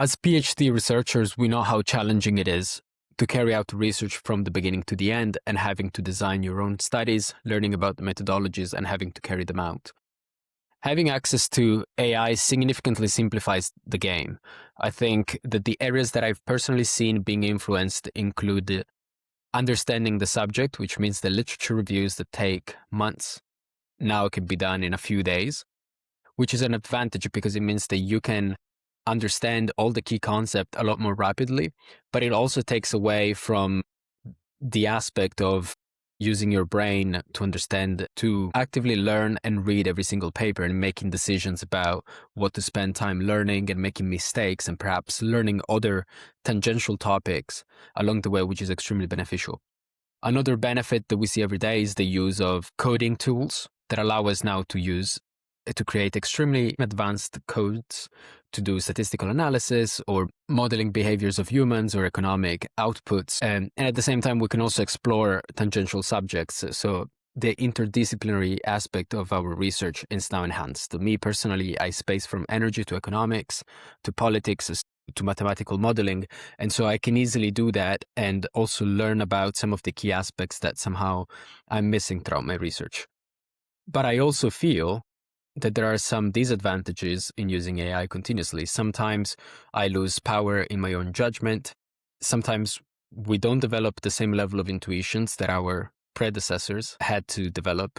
As PhD researchers, we know how challenging it is to carry out research from the beginning to the end and having to design your own studies, learning about the methodologies, and having to carry them out. Having access to AI significantly simplifies the game. I think that the areas that I've personally seen being influenced include understanding the subject, which means the literature reviews that take months now can be done in a few days, which is an advantage because it means that you can understand all the key concept a lot more rapidly, but it also takes away from the aspect of using your brain to understand, to actively learn and read every single paper and making decisions about what to spend time learning and making mistakes and perhaps learning other tangential topics along the way, which is extremely beneficial. Another benefit that we see every day is the use of coding tools that allow us now to create extremely advanced codes to do statistical analysis or modeling behaviors of humans or economic outputs. And at the same time, we can also explore tangential subjects. So the interdisciplinary aspect of our research is now enhanced. To me personally, I space from energy to economics, to politics, to mathematical modeling. And so I can easily do that and also learn about some of the key aspects that somehow I'm missing throughout my research. But I also feel that there are some disadvantages in using AI continuously. Sometimes I lose power in my own judgment. Sometimes we don't develop the same level of intuitions that our predecessors had to develop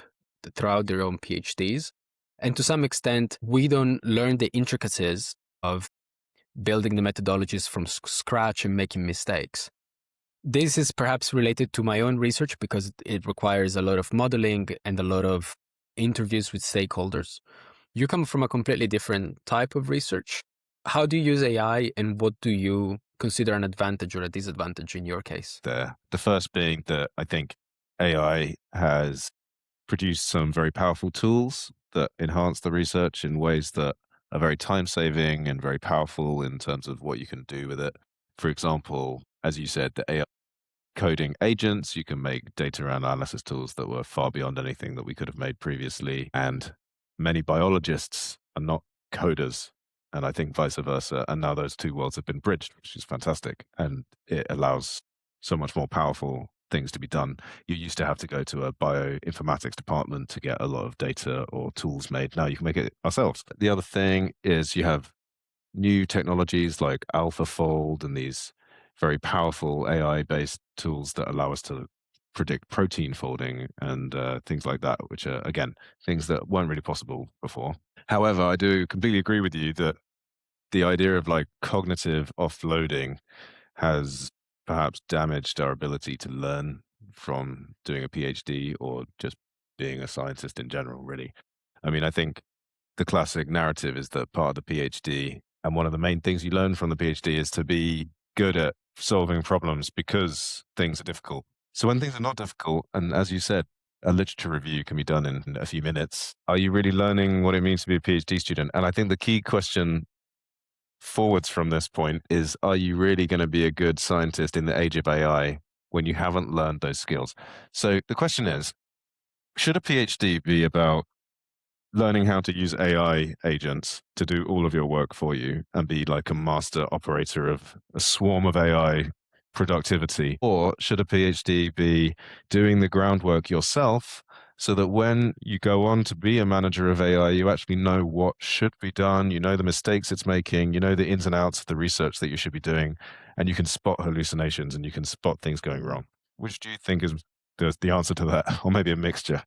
throughout their own PhDs. And to some extent, we don't learn the intricacies of building the methodologies from scratch and making mistakes. This is perhaps related to my own research because it requires a lot of modeling and a lot of interviews with stakeholders. You come from a completely different type of research. How do you use AI and what do you consider an advantage or a disadvantage in your case? The first being that I think AI has produced some very powerful tools that enhance the research in ways that are very time-saving and very powerful in terms of what you can do with it. For example, as you said, the AI coding agents, you can make data analysis tools that were far beyond anything that we could have made previously. And many biologists are not coders. And I think vice versa. And now those two worlds have been bridged, which is fantastic. And it allows so much more powerful things to be done. You used to have to go to a bioinformatics department to get a lot of data or tools made. Now you can make it ourselves. The other thing is you have new technologies like AlphaFold and these very powerful AI-based tools that allow us to predict protein folding and things like that, which are, again, things that weren't really possible before. However, I do completely agree with you that the idea of like cognitive offloading has perhaps damaged our ability to learn from doing a PhD or just being a scientist in general, really. I mean, I think the classic narrative is that part of the PhD, and one of the main things you learn from the PhD, is to be good at solving problems because things are difficult. So when things are not difficult, and as you said, a literature review can be done in a few minutes, are you really learning what it means to be a PhD student? And I think the key question forwards from this point is, are you really going to be a good scientist in the age of AI when you haven't learned those skills? So the question is, should a PhD be about learning how to use AI agents to do all of your work for you and be like a master operator of a swarm of AI productivity? Or should a PhD be doing the groundwork yourself so that when you go on to be a manager of AI, you actually know what should be done, you know the mistakes it's making, you know the ins and outs of the research that you should be doing, and you can spot hallucinations and you can spot things going wrong? Which do you think is the answer to that? Or maybe a mixture?